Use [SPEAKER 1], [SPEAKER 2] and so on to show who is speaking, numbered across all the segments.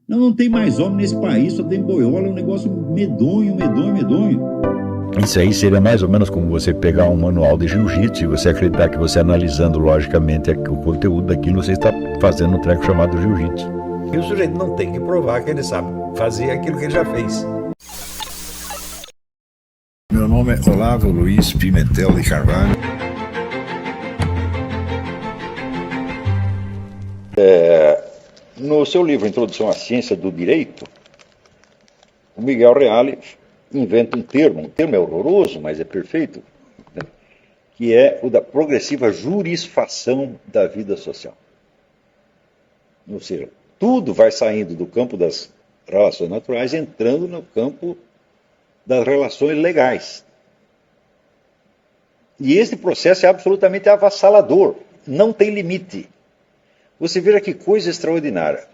[SPEAKER 1] Não tem mais homem nesse país, só tem boiola, é um negócio medonho, medonho, medonho.
[SPEAKER 2] Isso aí seria mais ou menos como você pegar um manual de jiu-jitsu e você acreditar que você analisando logicamente o conteúdo daquilo, você está fazendo um treco chamado jiu-jitsu. E o sujeito não tem que provar que ele sabe fazer aquilo que ele já fez.
[SPEAKER 3] Meu nome é Olavo Luiz Pimentel de Carvalho.
[SPEAKER 4] No seu livro Introdução à Ciência do Direito, o Miguel Reale inventa um termo é horroroso, mas é perfeito, né? Que é o da progressiva jurisfação da vida social. Ou seja, tudo vai saindo do campo das relações naturais, entrando no campo das relações legais. E esse processo é absolutamente avassalador, não tem limite. Você veja que coisa extraordinária,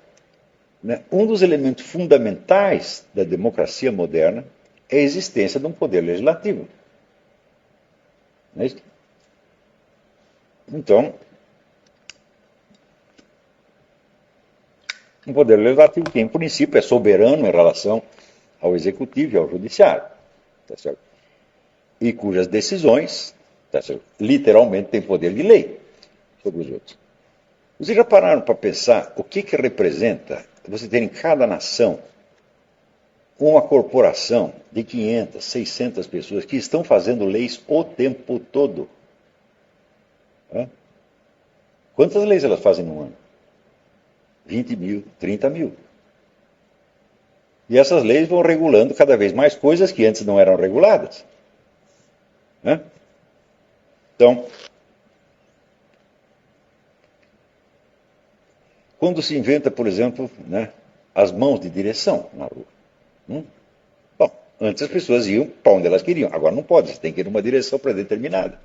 [SPEAKER 4] né? Um dos elementos fundamentais da democracia moderna é a existência de um poder legislativo. Não é isso? Então, um poder legislativo que, em princípio, é soberano em relação ao executivo e ao judiciário, tá certo? E cujas decisões, tá certo, literalmente têm poder de lei sobre os outros. Vocês já pararam para pensar o que representa você ter em cada nação uma corporação de 500, 600 pessoas que estão fazendo leis o tempo todo? Quantas leis elas fazem no ano? 20 mil, 30 mil. E essas leis vão regulando cada vez mais coisas que antes não eram reguladas. Então, quando se inventa, por exemplo, né, as mãos de direção na rua. Bom, antes as pessoas iam para onde elas queriam, agora não pode, você tem que ir numa direção pré-determinada.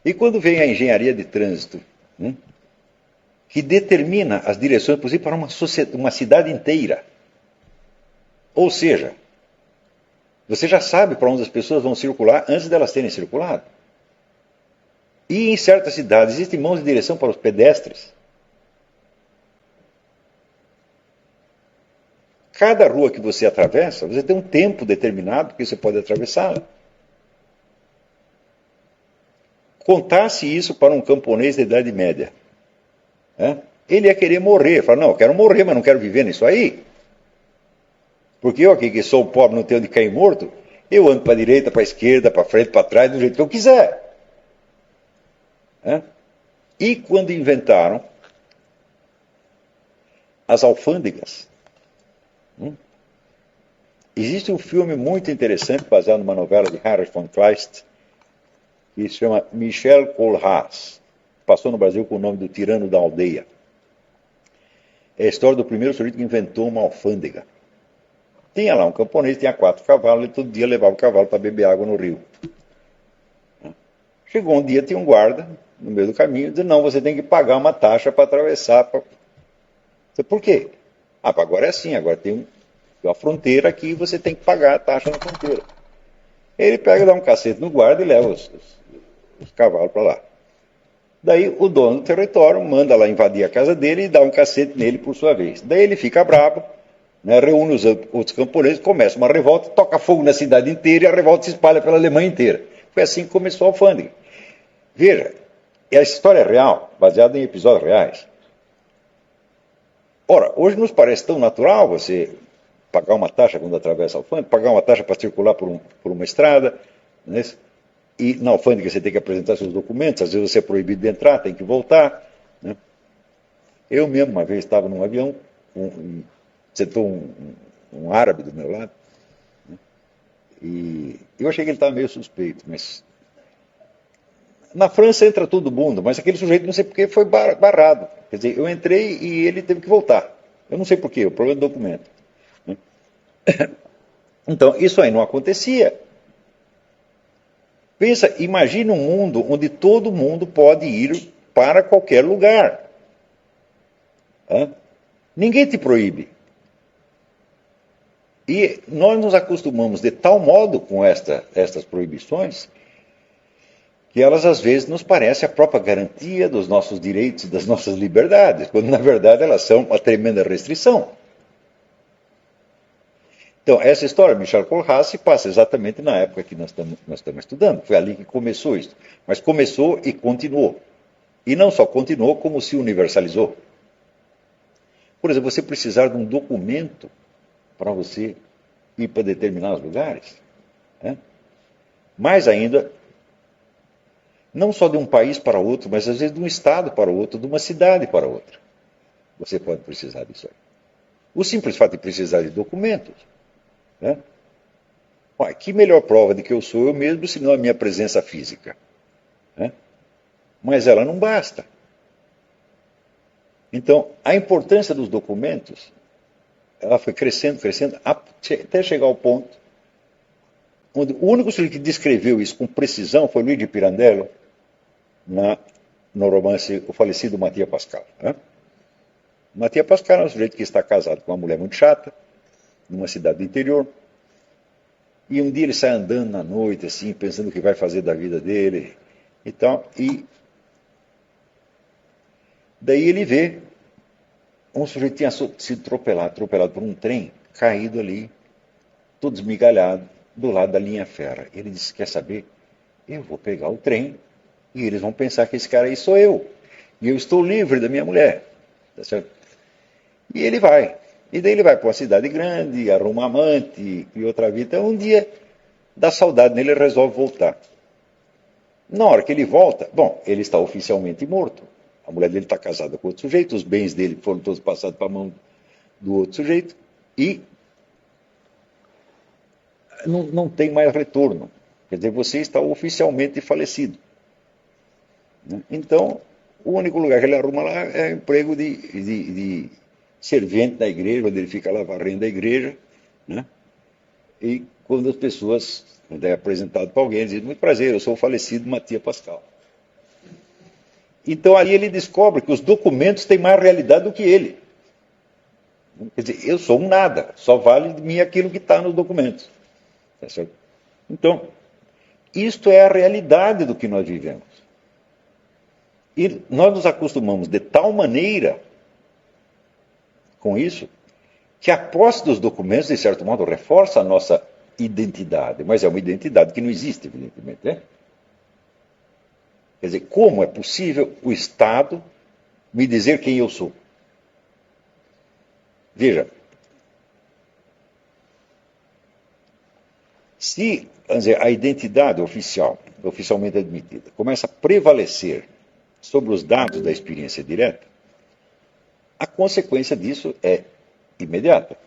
[SPEAKER 4] E quando vem a engenharia de trânsito, que determina as direções possíveis para uma cidade inteira. Ou seja, você já sabe para onde as pessoas vão circular antes delas terem circulado. E em certas cidades existem mãos de direção para os pedestres. Cada rua que você atravessa, você tem um tempo determinado que você pode atravessá-la. Contasse isso para um camponês da Idade Média. Ele ia querer morrer. Fala, não, eu quero morrer, mas não quero viver nisso aí. Porque eu aqui, que sou pobre, não tenho onde cair morto, eu ando para a direita, para a esquerda, para frente, para trás, do jeito que eu quiser. E quando inventaram as alfândegas, existe um filme muito interessante, baseado numa novela de Heinrich von Kleist, que se chama Michel Kohlhaas. Passou no Brasil com o nome do Tirano da Aldeia. É a história do primeiro sujeito que inventou uma alfândega. Tinha lá um camponês, tinha 4 cavalos, e todo dia levava o cavalo para beber água no rio. Chegou um dia, tinha um guarda no meio do caminho, e disse, não, você tem que pagar uma taxa para atravessar. Disse, por quê? Agora é assim, agora tem uma fronteira aqui e você tem que pagar a taxa na fronteira. Ele pega, dá um cacete no guarda e leva os cavalos para lá. Daí o dono do território manda lá invadir a casa dele e dá um cacete nele por sua vez. Daí ele fica bravo, né, reúne os outros camponeses, começa uma revolta, toca fogo na cidade inteira e a revolta se espalha pela Alemanha inteira. Foi assim que começou a alfândega. Veja, essa história é real, baseada em episódios reais. Ora, hoje nos parece tão natural você pagar uma taxa quando atravessa a alfândega, pagar uma taxa para circular por uma estrada, né? E na alfândega você tem que apresentar seus documentos, às vezes você é proibido de entrar, tem que voltar. Né? Eu mesmo, uma vez, estava num avião, sentou um árabe do meu lado, né? E eu achei que ele estava meio suspeito, mas na França entra todo mundo, mas aquele sujeito, não sei porquê, foi barrado. Quer dizer, eu entrei e ele teve que voltar. Eu não sei porquê, o problema do documento. Né? Então, isso aí não acontecia. Pensa, imagina um mundo onde todo mundo pode ir para qualquer lugar. Ninguém te proíbe. E nós nos acostumamos de tal modo com estas proibições que elas às vezes nos parecem a própria garantia dos nossos direitos e das nossas liberdades, quando na verdade elas são uma tremenda restrição. Então, essa história, Michel Kohlhaas, se passa exatamente na época que nós estamos estudando. Foi ali que começou isso. Mas começou e continuou. E não só continuou, como se universalizou. Por exemplo, você precisar de um documento para você ir para determinados lugares. Né? Mais ainda, não só de um país para outro, mas às vezes de um estado para outro, de uma cidade para outra. Você pode precisar disso aí. O simples fato de precisar de documentos. Né? Ué, que melhor prova de que eu sou eu mesmo, senão a minha presença física. Né? Mas ela não basta. Então, a importância dos documentos, ela foi crescendo, até chegar ao ponto onde o único sujeito que descreveu isso com precisão foi Luigi Pirandello, no romance O Falecido Mattia Pascal. Né? Mattia Pascal é um sujeito que está casado com uma mulher muito chata, numa cidade do interior, e um dia ele sai andando na noite, assim, pensando o que vai fazer da vida dele e tal, e daí ele vê um sujeito que tinha sido atropelado por um trem, caído ali, todo esmigalhado, do lado da linha férrea. Ele disse, quer saber? Eu vou pegar o trem e eles vão pensar que esse cara aí sou eu. E eu estou livre da minha mulher. Tá certo? E ele vai. E daí ele vai para uma cidade grande, arruma amante, e outra vida. Então, um dia, dá saudade nele, ele resolve voltar. Na hora que ele volta, bom, ele está oficialmente morto. A mulher dele está casada com outro sujeito, os bens dele foram todos passados para a mão do outro sujeito, e não tem mais retorno. Quer dizer, você está oficialmente falecido. Então, o único lugar que ele arruma lá é emprego de servente da igreja, onde ele fica lá varrendo a igreja, né? E quando as pessoas, quando é apresentado para alguém, ele diz, muito prazer, eu sou o falecido Mattia Pascal. Então ali ele descobre que os documentos têm mais realidade do que ele. Quer dizer, eu sou um nada, só vale de mim aquilo que está nos documentos. Tá certo? Então, isto é a realidade do que nós vivemos. E nós nos acostumamos de tal maneira com isso, que a posse dos documentos, de certo modo, reforça a nossa identidade, mas é uma identidade que não existe, evidentemente. Né? Quer dizer, como é possível o Estado me dizer quem eu sou? Veja, se a identidade oficial, oficialmente admitida, começa a prevalecer sobre os dados da experiência direta, a consequência disso é imediata.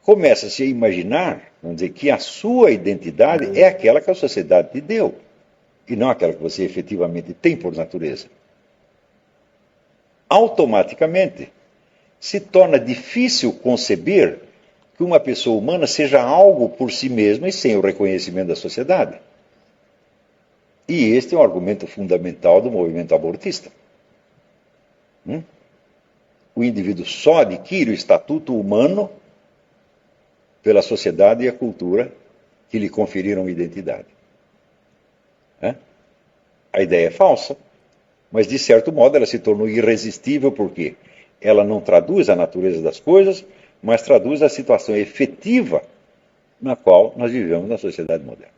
[SPEAKER 4] Começa-se a imaginar, vamos dizer, que a sua identidade é aquela que a sociedade te deu, e não aquela que você efetivamente tem por natureza. Automaticamente, se torna difícil conceber que uma pessoa humana seja algo por si mesma e sem o reconhecimento da sociedade. E este é um argumento fundamental do movimento abortista. O indivíduo só adquire o estatuto humano pela sociedade e a cultura que lhe conferiram identidade. A ideia é falsa, mas de certo modo ela se tornou irresistível porque ela não traduz a natureza das coisas, mas traduz a situação efetiva na qual nós vivemos na sociedade moderna.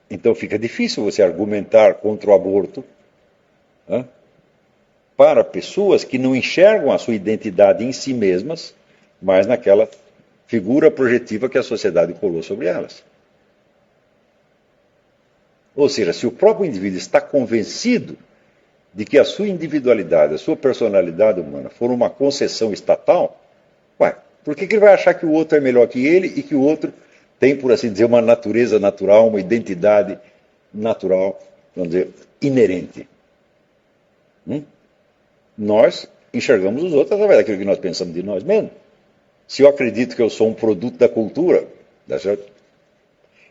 [SPEAKER 4] Então fica difícil você argumentar contra o aborto para pessoas que não enxergam a sua identidade em si mesmas, mas naquela figura projetiva que a sociedade colou sobre elas. Ou seja, se o próprio indivíduo está convencido de que a sua individualidade, a sua personalidade humana for uma concessão estatal, por que ele vai achar que o outro é melhor que ele e que o outro tem, por assim dizer, uma natureza natural, uma identidade natural, vamos dizer, inerente? Nós enxergamos os outros através daquilo que nós pensamos de nós mesmos. Se eu acredito que eu sou um produto da cultura, tá certo?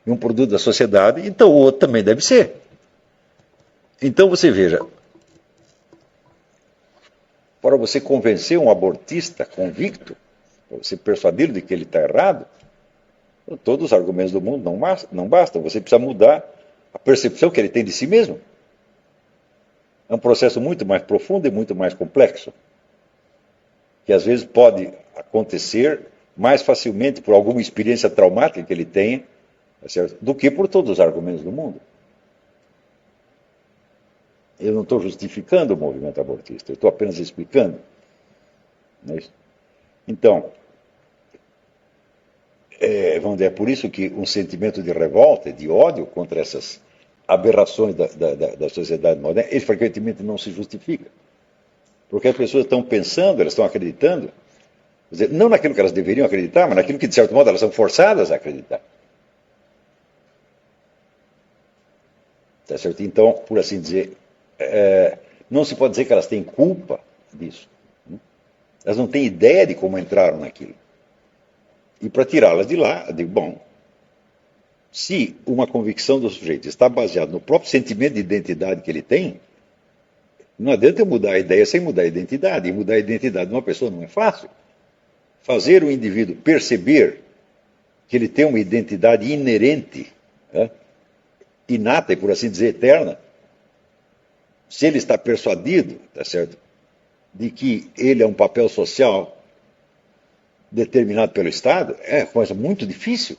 [SPEAKER 4] E um produto da sociedade, então o outro também deve ser. Então você veja, para você convencer um abortista convicto, para você persuadi-lo de que ele está errado, todos os argumentos do mundo não bastam, você precisa mudar a percepção que ele tem de si mesmo. É um processo muito mais profundo e muito mais complexo. que às vezes pode acontecer mais facilmente por alguma experiência traumática que ele tenha, tá certo? Do que por todos os argumentos do mundo. Eu não estou justificando o movimento abortista, eu estou apenas explicando. Não é isso? Então, vamos dizer, é por isso que um sentimento de revolta, de ódio contra essas aberrações da sociedade moderna, ele frequentemente não se justifica. Porque as pessoas estão pensando, elas estão acreditando, quer dizer, não naquilo que elas deveriam acreditar, mas naquilo que, de certo modo, elas são forçadas a acreditar. Tá certo? Então, por assim dizer, não se pode dizer que elas têm culpa disso. Elas não têm ideia de como entraram naquilo. E para tirá-las de lá, eu digo, bom, se uma convicção do sujeito está baseada no próprio sentimento de identidade que ele tem, não adianta eu mudar a ideia sem mudar a identidade. E mudar a identidade de uma pessoa não é fácil. Fazer o indivíduo perceber que ele tem uma identidade inerente, inata e, por assim dizer, eterna, se ele está persuadido, tá certo, de que ele é um papel social determinado pelo Estado, é coisa muito difícil.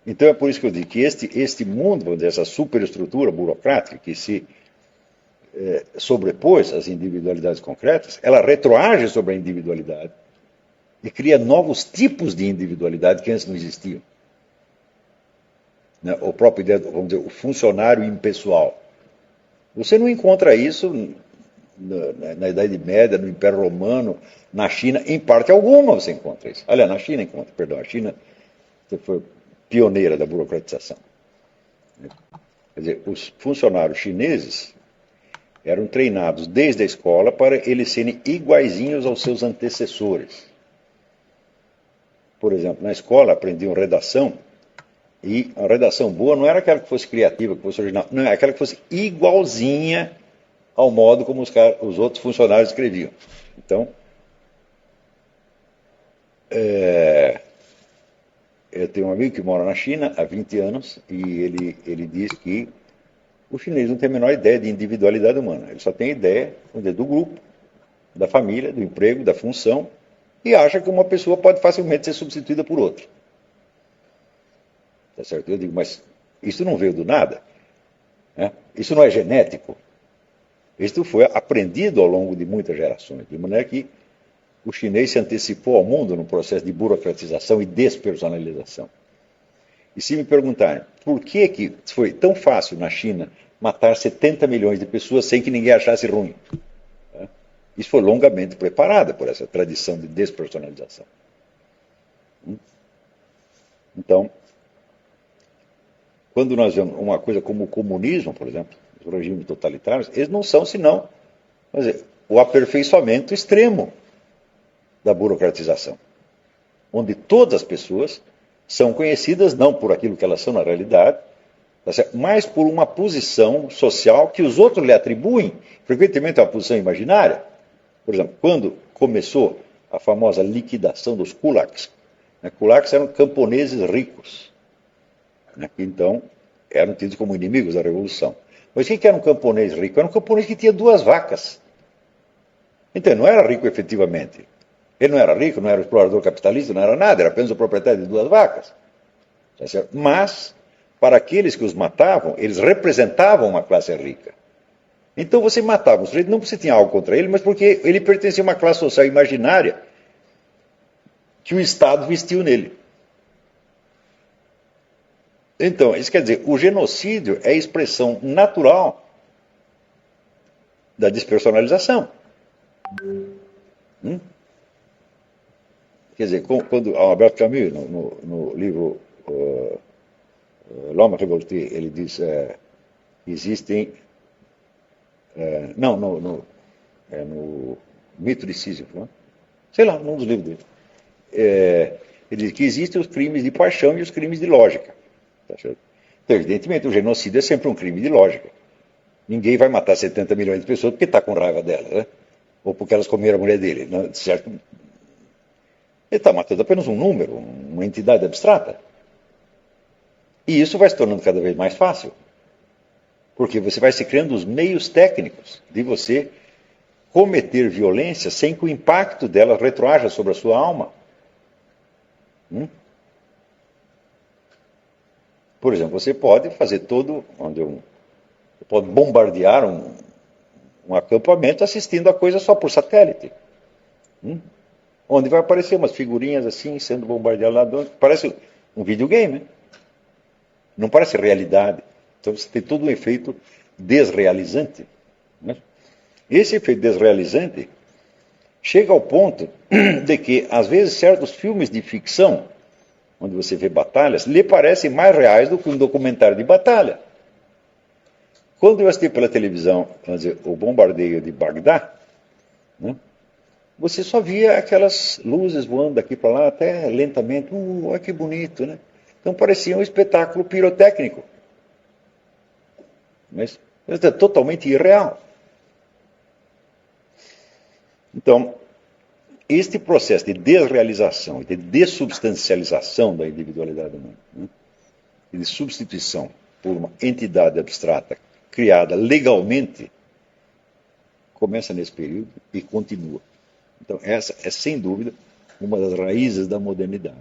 [SPEAKER 4] Então é por isso que eu digo que este mundo, vamos dizer, essa superestrutura burocrática que se sobrepôs às individualidades concretas, ela retroage sobre a individualidade e cria novos tipos de individualidade que antes não existiam. O próprio ideia, vamos dizer, o funcionário impessoal. Você não encontra isso na Idade Média, no Império Romano, na China, em parte alguma você encontra isso. Aliás, na China encontra, perdão, a China foi pioneira da burocratização. Quer dizer, os funcionários chineses eram treinados desde a escola para eles serem iguaizinhos aos seus antecessores. Por exemplo, na escola aprendiam redação, e a redação boa não era aquela que fosse criativa, que fosse original, não, era aquela que fosse igualzinha ao modo como os outros funcionários escreviam. Então, eu tenho um amigo que mora na China há 20 anos e ele diz que o chinês não tem a menor ideia de individualidade humana. Ele só tem ideia do grupo, da família, do emprego, da função, e acha que uma pessoa pode facilmente ser substituída por outra. Tá certo? Eu digo, mas isso não veio do nada. Né? Isso não é genético. Isso foi aprendido ao longo de muitas gerações, de maneira que o chinês se antecipou ao mundo no processo de burocratização e despersonalização. E se me perguntarem por que foi tão fácil na China matar 70 milhões de pessoas sem que ninguém achasse ruim? Isso foi longamente preparado por essa tradição de despersonalização. Então, quando nós vemos uma coisa como o comunismo, por exemplo, os regimes totalitários, eles não são senão, quer dizer, o aperfeiçoamento extremo da burocratização, onde todas as pessoas são conhecidas não por aquilo que elas são na realidade, mas por uma posição social que os outros lhe atribuem, frequentemente é uma posição imaginária. Por exemplo, quando começou a famosa liquidação dos kulaks, kulaks eram camponeses ricos, que então eram tidos como inimigos da Revolução. Mas o que era um camponês rico? Era um camponês que tinha 2 vacas. Então, não era rico efetivamente. Ele não era rico, não era explorador capitalista, não era nada, era apenas o proprietário de 2 vacas. Mas, para aqueles que os matavam, eles representavam uma classe rica. Então você matava o sujeito, não porque você tinha algo contra ele, mas porque ele pertencia a uma classe social imaginária que o Estado vestiu nele. Então, isso quer dizer, o genocídio é a expressão natural da despersonalização. Quer dizer, quando Albert Camus, no livro L'Homme Révolté, ele diz existem... no Mito de Sísifo, sei lá, num dos livros dele. Ele diz que existem os crimes de paixão e os crimes de lógica. Tá certo? Então, evidentemente, o genocídio é sempre um crime de lógica. Ninguém vai matar 70 milhões de pessoas porque está com raiva delas, né? Ou porque elas comeram a mulher dele. Não, certo? Ele está matando apenas um número, uma entidade abstrata. E isso vai se tornando cada vez mais fácil. Porque você vai se criando os meios técnicos de você cometer violência sem que o impacto dela retroaja sobre a sua alma. Por exemplo, você pode fazer você pode bombardear um acampamento assistindo a coisa só por satélite. Onde vai aparecer umas figurinhas assim, sendo bombardeado lá dentro. Parece um videogame, né? Não parece realidade. Então você tem todo um efeito desrealizante. Né? Esse efeito desrealizante chega ao ponto de que, às vezes, certos filmes de ficção, onde você vê batalhas, lhe parecem mais reais do que um documentário de batalha. Quando eu assisti pela televisão, vamos dizer, o bombardeio de Bagdá, né, você só via aquelas luzes voando daqui para lá, até lentamente. Olha que bonito, né? Então parecia um espetáculo pirotécnico. Mas é totalmente irreal. Então, este processo de desrealização e de dessubstancialização da individualidade humana, né, e de substituição por uma entidade abstrata criada legalmente, começa nesse período e continua. Então, essa é, sem dúvida, uma das raízes da modernidade.